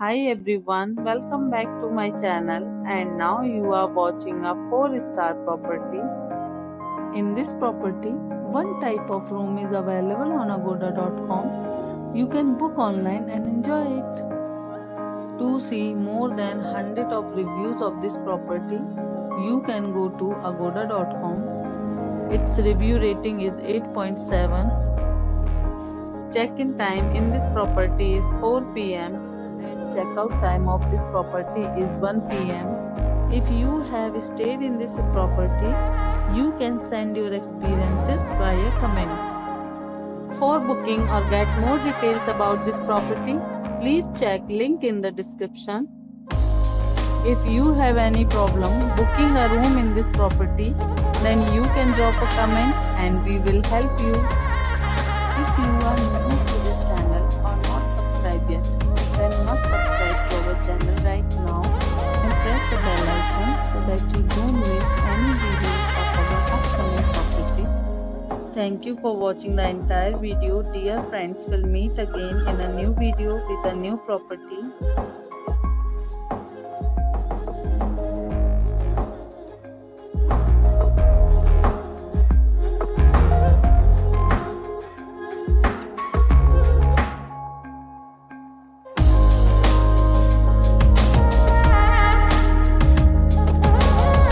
Hi everyone, welcome back to my channel, and now you are watching a 4-star property. In this property, one type of room is available on agoda.com. You can book online and enjoy it. To see more than 100 of reviews of this property, you can go to agoda.com. Its review rating is 8.7. Check-in time in this property is 4 p.m. and check-out time of this property is 1 p.m. If you have stayed in this property, you can send your experiences via comments. For booking or get more details about this property, please check link in the description. If you have any problem booking a room in this property, then you can drop a comment and we will help you. If you are new to this channel or not subscribed yet, then must subscribe to our channel right now and press the bell icon so that you don't miss any videos of our upcoming property. Thank you for watching the entire video. Dear friends, we'll meet again in a new video with a new property.